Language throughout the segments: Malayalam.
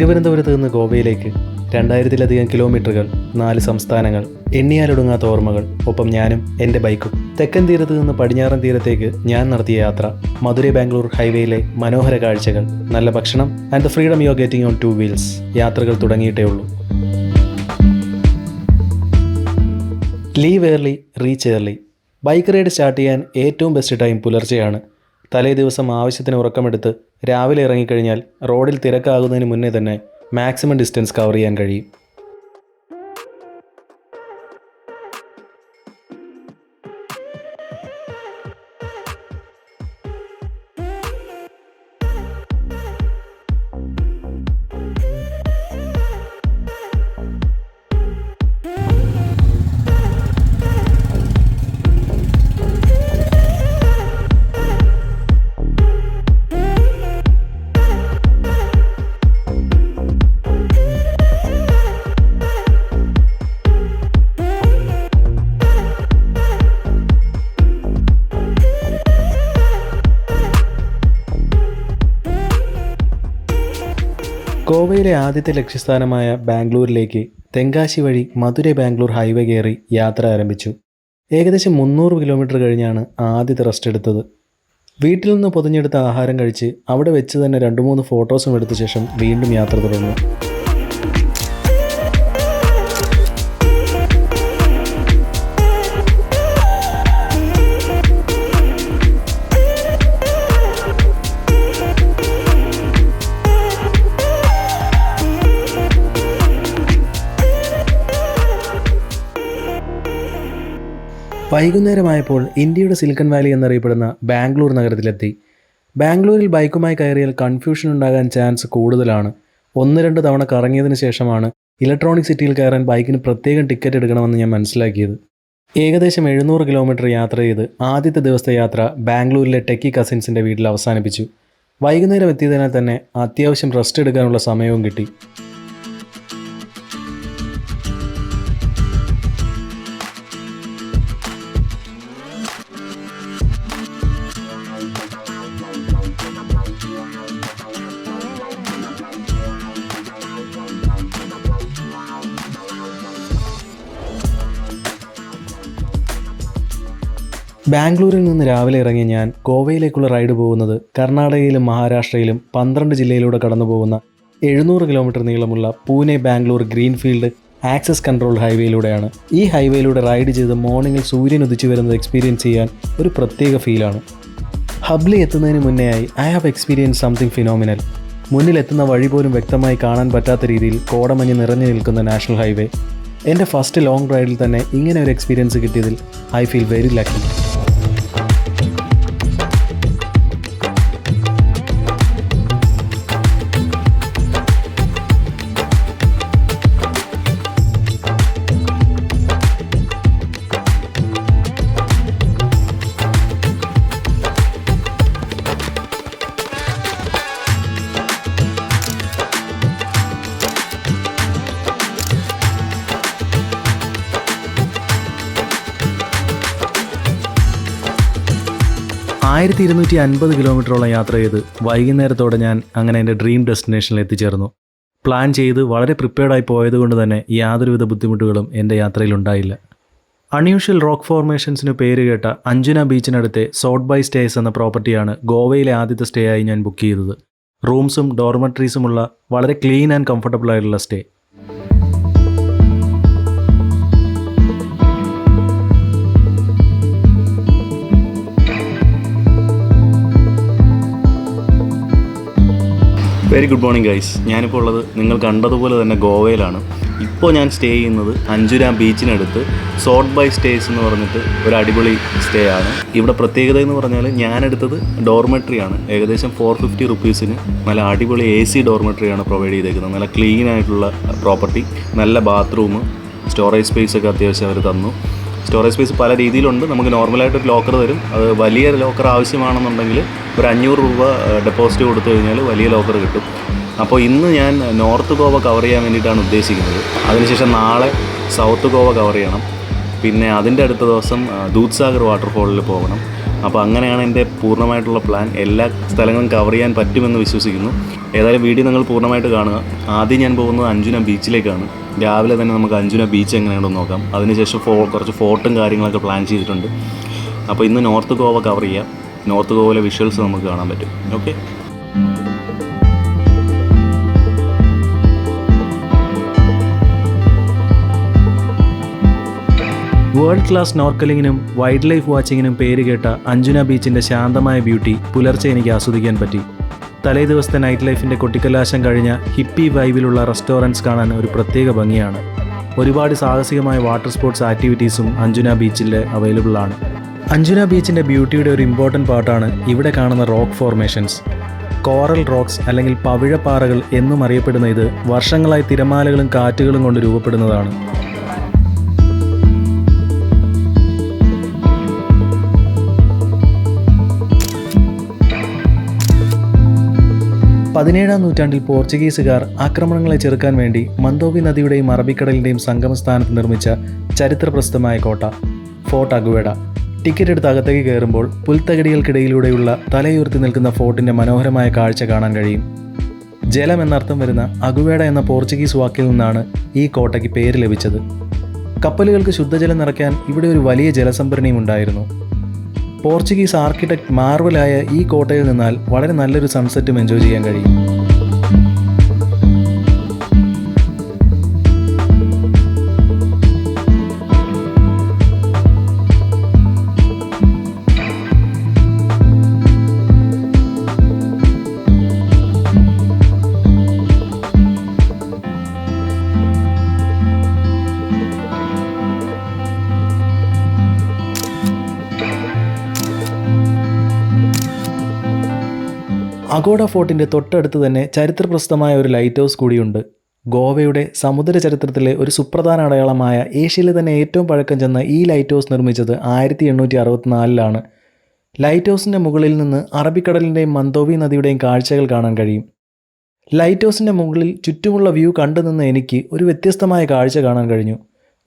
തിരുവനന്തപുരത്ത് നിന്ന് ഗോവയിലേക്ക് 2000-ലധികം കിലോമീറ്ററുകൾ, 4 സംസ്ഥാനങ്ങൾ, എണ്ണിയാലൊടുങ്ങാത്ത ഓർമ്മകൾ, ഒപ്പം ഞാനും എൻ്റെ ബൈക്കും. തെക്കൻ തീരത്ത് നിന്ന് പടിഞ്ഞാറൻ തീരത്തേക്ക് ഞാൻ നടത്തിയ യാത്ര, മധുരൈ ബാംഗ്ലൂർ ഹൈവേയിലെ മനോഹര കാഴ്ചകൾ, നല്ല ഭക്ഷണം and the freedom you are getting on 2 wheels. യാത്രകൾ തുടങ്ങിയിട്ടേ ഉള്ളൂ. Leave early, reach early. Bike ride start ചെയ്യാൻ ഏറ്റവും ബെസ്റ്റ് ടൈം പുലർച്ചെയാണ്. തലേ ദിവസം ആവശ്യത്തിന് ഉറക്കമെടുത്ത് രാവിലെ ഇറങ്ങിക്കഴിഞ്ഞാൽ റോഡിൽ തിരക്കാകുന്നതിന് മുന്നേ തന്നെ മാക്സിമം ഡിസ്റ്റൻസ് കവർ ചെയ്യാൻ കഴിയും. ഗോവയിലെ ആദ്യത്തെ ലക്ഷ്യസ്ഥാനമായ ബാംഗ്ലൂരിലേക്ക് തെങ്കാശി വഴി മധുരൈ ബാംഗ്ലൂർ ഹൈവേ കയറി യാത്ര ആരംഭിച്ചു. ഏകദേശം 300 കിലോമീറ്റർ കഴിഞ്ഞാണ് ആദ്യത്തെ റെസ്റ്റ് എടുത്തത്. വീട്ടിൽ നിന്ന് പൊതിഞ്ഞെടുത്ത ആഹാരം കഴിച്ച് അവിടെ വെച്ച് തന്നെ 2-3 ഫോട്ടോസും എടുത്ത ശേഷം വീണ്ടും യാത്ര തുടർന്നു. വൈകുന്നേരമായപ്പോൾ ഇന്ത്യയുടെ സിലിക്കൺ വാലി എന്നറിയപ്പെടുന്ന ബാംഗ്ലൂർ നഗരത്തിലെത്തി. ബാംഗ്ലൂരിൽ ബൈക്കുമായി കയറിയാൽ കൺഫ്യൂഷൻ ഉണ്ടാകാൻ ചാൻസ് കൂടുതലാണ്. 1-2 തവണ കറങ്ങിയതിന് ശേഷമാണ് ഇലക്ട്രോണിക് സിറ്റിയിൽ കയറാൻ ബൈക്കിന് പ്രത്യേകം ടിക്കറ്റ് എടുക്കണമെന്ന് ഞാൻ മനസ്സിലാക്കിയത്. ഏകദേശം 700 കിലോമീറ്റർ യാത്ര ചെയ്ത് ആദ്യത്തെ ദിവസത്തെ യാത്ര ബാംഗ്ലൂരിലെ ടെക്കി കസിൻസിൻ്റെ വീട്ടിൽ അവസാനിപ്പിച്ചു. വൈകുന്നേരം എത്തിയതിനാൽ തന്നെ അത്യാവശ്യം റെസ്റ്റ് എടുക്കാനുള്ള സമയവും കിട്ടി. ബാംഗ്ലൂരിൽ നിന്ന് രാവിലെ ഇറങ്ങി ഞാൻ ഗോവയിലേക്കുള്ള റൈഡ് പോകുന്നത് കർണാടകയിലും മഹാരാഷ്ട്രയിലും 12 ജില്ലയിലൂടെ കടന്നു പോകുന്ന 700 കിലോമീറ്റർ നീളമുള്ള Pune Bangalore greenfield access control ഹൈവേയിലൂടെയാണ്. ഈ ഹൈവേയിലൂടെ റൈഡ് ചെയ്ത് മോർണിംഗിൽ സൂര്യൻ ഉദിച്ചു വരുന്നത് എക്സ്പീരിയൻസ് ചെയ്യാൻ ഒരു പ്രത്യേക ഫീലാണ്. ഹബ്ലി എത്തുന്നതിന് മുന്നേയായി I have experience something phenomenal. മുന്നിലെത്തുന്ന വഴി പോലും വ്യക്തമായി കാണാൻ പറ്റാത്ത രീതിയിൽ കോടമഞ്ഞ് നിറഞ്ഞു നിൽക്കുന്ന നാഷണൽ ഹൈവേ. എൻ്റെ ഫസ്റ്റ് ലോങ് റൈഡിൽ തന്നെ ഇങ്ങനെ ഒരു എക്സ്പീരിയൻസ് കിട്ടിയതിൽ ഐ ഫീൽ വെരി ലക്കി. ആയിരത്തി 250 കിലോമീറ്ററോളം യാത്ര ചെയ്ത് വൈകുന്നേരത്തോടെ ഞാൻ അങ്ങനെ എൻ്റെ ഡ്രീം ഡെസ്റ്റിനേഷനിൽ എത്തിച്ചേർന്നു. പ്ലാൻ ചെയ്ത് വളരെ പ്രിപ്പയർഡായി പോയതുകൊണ്ട് തന്നെ യാതൊരുവിധ ബുദ്ധിമുട്ടുകളും എൻ്റെ യാത്രയിലുണ്ടായില്ല. അൺയൂഷ്വൽ റോക്ക് ഫോർമേഷൻസിന് പേര് കേട്ട അഞ്ജുന ബീച്ചിനടുത്തെ സോട്ട് ബൈ സ്റ്റേസ് എന്ന പ്രോപ്പർട്ടിയാണ് ഗോവയിലെ ആദ്യത്തെ സ്റ്റേ ആയി ഞാൻ ബുക്ക് ചെയ്തത്. റൂംസും ഡോർമെട്രീസുമുള്ള വളരെ ക്ലീൻ ആൻഡ് കംഫർട്ടബിൾ ആയിട്ടുള്ള stay. Very good morning guys. ഞാനിപ്പോൾ ഉള്ളത് നിങ്ങൾ കണ്ടതുപോലെ തന്നെ ഗോവയിലാണ്. ഇപ്പോൾ ഞാൻ സ്റ്റേ ചെയ്യുന്നത് അഞ്ജുന ബീച്ചിനടുത്ത് സോട്ട് ബൈ സ്റ്റേസ് എന്ന് പറഞ്ഞിട്ട് ഒരു അടിപൊളി സ്റ്റേ ആണ്. ഇവിടെ പ്രത്യേകത എന്ന് പറഞ്ഞാൽ ഞാനെടുത്തത് ഡോർമെട്രിയാണ്. ഏകദേശം 450 റുപ്പീസിന് നല്ല അടിപൊളി AC ഡോർമെട്രിയാണ് പ്രൊവൈഡ് ചെയ്തേക്കുന്നത്. നല്ല ക്ലീൻ ആയിട്ടുള്ള പ്രോപ്പർട്ടി, നല്ല ബാത്റൂം, സ്റ്റോറേജ് സ്പേസ് ഒക്കെ അത്യാവശ്യം അവർ തന്നു. സ്റ്റോറേജ് സ്പേസ് പല രീതിയിലുണ്ട്. നമുക്ക് നോർമലായിട്ടൊരു ലോക്കർ തരും. അത് വലിയ ലോക്കർ ആവശ്യമാണെന്നുണ്ടെങ്കിൽ ഒരു 500 രൂപ ഡെപ്പോസിറ്റ് കൊടുത്തു കഴിഞ്ഞാൽ വലിയ ലോക്കർ കിട്ടും. അപ്പോൾ ഇന്ന് ഞാൻ നോർത്ത് ഗോവ കവർ ചെയ്യാൻ വേണ്ടിയിട്ടാണ് ഉദ്ദേശിക്കുന്നത്. അതിനുശേഷം നാളെ സൗത്ത് ഗോവ കവർ ചെയ്യണം. പിന്നെ അതിൻ്റെ അടുത്ത ദിവസം ദൂദ്സാഗർ വാട്ടർഫോളിൽ പോകണം. അപ്പോൾ അങ്ങനെയാണ് എൻ്റെ പൂർണ്ണമായിട്ടുള്ള പ്ലാൻ. എല്ലാ സ്ഥലങ്ങളും കവർ ചെയ്യാൻ പറ്റുമെന്ന് വിശ്വസിക്കുന്നു. ഏതായാലും വീഡിയോ നിങ്ങൾ പൂർണ്ണമായിട്ട് കാണുക. ആദ്യം ഞാൻ പോകുന്നത് അഞ്ജുന ബീച്ചിലേക്കാണ്. രാവിലെ തന്നെ നമുക്ക് അഞ്ജുന ബീച്ച് എങ്ങനെയാണെന്ന് നോക്കാം. അതിനുശേഷം കുറച്ച് ഫോർട്ടും കാര്യങ്ങളൊക്കെ പ്ലാൻ ചെയ്തിട്ടുണ്ട്. അപ്പോൾ ഇന്ന് നോർത്ത് ഗോവ കവർ ചെയ്യാം. നോർത്ത് ഗോവയിലെ വിഷ്വൽസ് നമുക്ക് കാണാൻ പറ്റും. ഓക്കെ, വേൾഡ് ക്ലാസ് നോർക്കലിങ്ങിനും വൈൽഡ് ലൈഫ് വാച്ചിങ്ങിനും പേര് കേട്ട അഞ്ജുന ബീച്ചിൻ്റെ ശാന്തമായ ബ്യൂട്ടി പുലർച്ചെ എനിക്ക് ആസ്വദിക്കാൻ പറ്റി. തലേ ദിവസത്തെ നൈറ്റ് ലൈഫിൻ്റെ കൊട്ടിക്കലാശം കഴിഞ്ഞ ഹിപ്പി വൈബിലുള്ള റെസ്റ്റോറൻറ്റ്സ് കാണാൻ ഒരു പ്രത്യേക ഭംഗിയാണ്. ഒരുപാട് സാഹസികമായ വാട്ടർ സ്പോർട്സ് ആക്ടിവിറ്റീസും അഞ്ജുന ബീച്ചിൽ അവൈലബിൾ ആണ്. അഞ്ജുന ബീച്ചിൻ്റെ ബ്യൂട്ടിയുടെ ഒരു ഇമ്പോർട്ടൻറ്റ് പാർട്ടാണ് ഇവിടെ കാണുന്ന റോക്ക് ഫോർമേഷൻസ്. കോറൽ റോക്സ് അല്ലെങ്കിൽ പവിഴപ്പാറകൾ എന്നും അറിയപ്പെടുന്ന ഇത് വർഷങ്ങളായി തിരമാലകളും കാറ്റുകളും കൊണ്ട് രൂപപ്പെടുന്നതാണ്. പതിനേഴാം നൂറ്റാണ്ടിൽ പോർച്ചുഗീസുകാർ ആക്രമണങ്ങളെ ചെറുക്കാൻ വേണ്ടി മന്തോവി നദിയുടെയും അറബിക്കടലിൻ്റെയും സംഗമസ്ഥാനത്ത് നിർമ്മിച്ച ചരിത്രപ്രസിദ്ധമായ കോട്ട ഫോർട്ട് അഗുവേഡ. ടിക്കറ്റ് എടുത്ത് അകത്തേക്ക് കയറുമ്പോൾ പുൽത്തകടികൾക്കിടയിലൂടെയുള്ള തലയുയർത്തി നിൽക്കുന്ന ഫോർട്ടിൻ്റെ മനോഹരമായ കാഴ്ച കാണാൻ കഴിയും. ജലം എന്നർത്ഥം വരുന്ന അഗുവേഡ എന്ന പോർച്ചുഗീസ് വാക്കിൽ നിന്നാണ് ഈ കോട്ടയ്ക്ക് പേര് ലഭിച്ചത്. കപ്പലുകൾക്ക് ശുദ്ധജലം നിറയ്ക്കാൻ ഇവിടെ ഒരു വലിയ ജലസംഭരണിയും ഉണ്ടായിരുന്നു. പോർച്ചുഗീസ് ആർക്കിടെക്ട് മാർവലായ ഈ കോട്ടയിൽ നിന്നാൽ വളരെ നല്ലൊരു സൺസെറ്റും എൻജോയ് ചെയ്യാൻ കഴിയും. അഗോഡ ഫോർട്ടിൻ്റെ തൊട്ടടുത്ത് തന്നെ ചരിത്രപ്രസിദ്ധമായ ഒരു ലൈറ്റ് ഹൗസ് കൂടിയുണ്ട്. ഗോവയുടെ സമുദ്ര ചരിത്രത്തിലെ ഒരു സുപ്രധാന അടയാളമായ ഏഷ്യയിലെ തന്നെ ഏറ്റവും പഴക്കം ചെന്ന ഈ ലൈറ്റ് ഹൗസ് നിർമ്മിച്ചത് 1864 ലൈറ്റ് ഹൗസിൻ്റെ മുകളിൽ നിന്ന് അറബിക്കടലിൻ്റെയും മന്തോവി നദിയുടെയും കാഴ്ചകൾ കാണാൻ കഴിയും. ലൈറ്റ് ഹൗസിൻ്റെ മുകളിൽ ചുറ്റുമുള്ള വ്യൂ കണ്ടു നിന്ന് എനിക്ക് ഒരു വ്യത്യസ്തമായ കാഴ്ച കാണാൻ കഴിഞ്ഞു.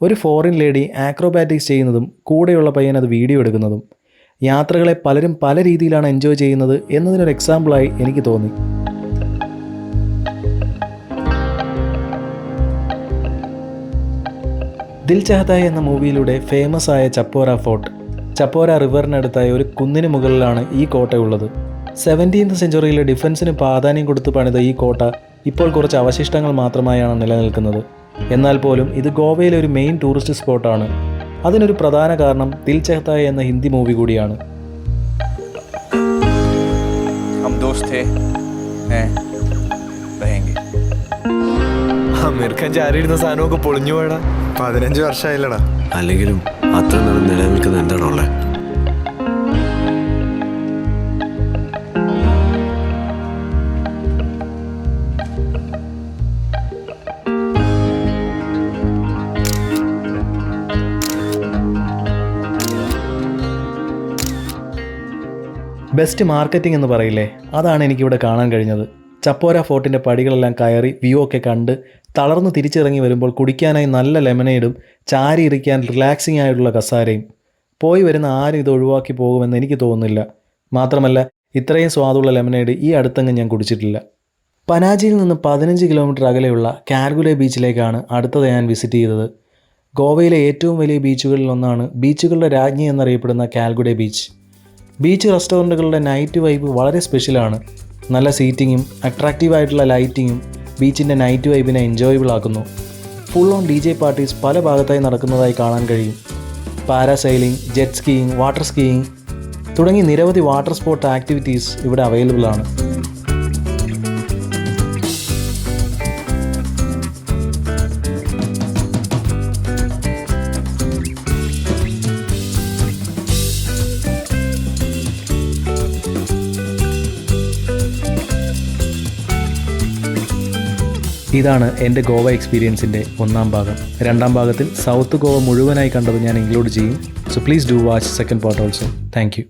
ഒരു ഫോറിൻ ലേഡി ആക്രോബാറ്റിക്സ് ചെയ്യുന്നതും കൂടെയുള്ള പയ്യൻ അത് വീഡിയോ എടുക്കുന്നതും. യാത്രകളെ പലരും പല രീതിയിലാണ് എൻജോയ് ചെയ്യുന്നത് എന്നതിനൊരു എക്സാമ്പിളായി എനിക്ക് തോന്നി. ദിൽ ചഹതായ് എന്ന മൂവിയിലൂടെ ഫേമസ് ആയ ചപ്പോര ഫോർട്ട്, ചപ്പോര റിവറിനടുത്തായ ഒരു കുന്നിന് മുകളിലാണ് ഈ കോട്ടയുള്ളത്. 17th സെഞ്ച്വറിയിലെ ഡിഫൻസിന് പ്രാധാന്യം കൊടുത്ത് പണിത ഈ കോട്ട ഇപ്പോൾ കുറച്ച് അവശിഷ്ടങ്ങൾ മാത്രമായാണ് നിലനിൽക്കുന്നത്. എന്നാൽ പോലും ഇത് ഗോവയിലെ ഒരു മെയിൻ ടൂറിസ്റ്റ് സ്പോട്ടാണ്. അതിനൊരു പ്രധാന കാരണം ദിൽ ചഹതായ് എന്ന ഹിന്ദി മൂവി കൂടിയാണ്. അമീർ ഖാൻ ചാരിയിരുന്ന സാധനമൊക്കെ പൊളിഞ്ഞു പോയടാ. 15 വർഷമായില്ലടാ. അല്ലെങ്കിലും അത്ര നേരം നിലനിൽക്കുന്ന എന്താണുള്ളത്? ബെസ്റ്റ് മാർക്കറ്റിംഗ് എന്ന് പറയില്ലേ, അതാണ് എനിക്കിവിടെ കാണാൻ കഴിഞ്ഞത്. ചപ്പോര ഫോർട്ടിൻ്റെ പടികളെല്ലാം കയറി വ്യൂ ഒക്കെ കണ്ട് തളർന്ന് തിരിച്ചിറങ്ങി വരുമ്പോൾ കുടിക്കാനായി നല്ല ലെമനേഡും ചാരി ഇരിക്കാൻ റിലാക്സിംഗ് ആയിട്ടുള്ള കസാരയും. പോയി വരുന്ന ആരും ഇത് ഒഴിവാക്കി പോകുമെന്ന് എനിക്ക് തോന്നുന്നില്ല. മാത്രമല്ല ഇത്രയും സ്വാദുള്ള ലെമനേഡ് ഈ അടുത്തെങ്ങും ഞാൻ കുടിച്ചിട്ടില്ല. പനാജിയിൽ നിന്ന് 15 കിലോമീറ്റർ അകലെയുള്ള കാൽഗുലെ ബീച്ചിലേക്കാണ് അടുത്തത് ഞാൻ വിസിറ്റ് ചെയ്തത്. ഗോവയിലെ ഏറ്റവും വലിയ ബീച്ചുകളിലൊന്നാണ് ബീച്ചുകളുടെ രാജ്ഞി എന്നറിയപ്പെടുന്ന കാൽഗുലെ ബീച്ച്. ബീച്ച് റെസ്റ്റോറൻറ്റുകളുടെ നൈറ്റ് വൈബ് വളരെ സ്പെഷ്യലാണ്. നല്ല സീറ്റിങ്ങും അട്രാക്റ്റീവായിട്ടുള്ള ലൈറ്റിങ്ങും ബീച്ചിൻ്റെ നൈറ്റ് വൈബിനെ എൻജോയബിൾ ആക്കുന്നു. ഫുൾ ഓൺ DJ പാർട്ടീസ് പല ഭാഗത്തായി നടക്കുന്നതായി കാണാൻ കഴിയും. Parasailing, jet skiing, water skiing തുടങ്ങി നിരവധി വാട്ടർ സ്പോർട്ട് ആക്ടിവിറ്റീസ് ഇവിടെ അവൈലബിൾ ആണ്. ഇതാണ് എൻ്റെ ഗോവ എക്സ്പീരിയൻസിൻ്റെ 1ാം ഭാഗം. 2ാം ഭാഗത്തിൽ സൗത്ത് ഗോവ മുഴുവനായി കണ്ടത് ഞാൻ ഇൻക്ലൂഡ് ചെയ്യും. So please do watch second part also. Thank you.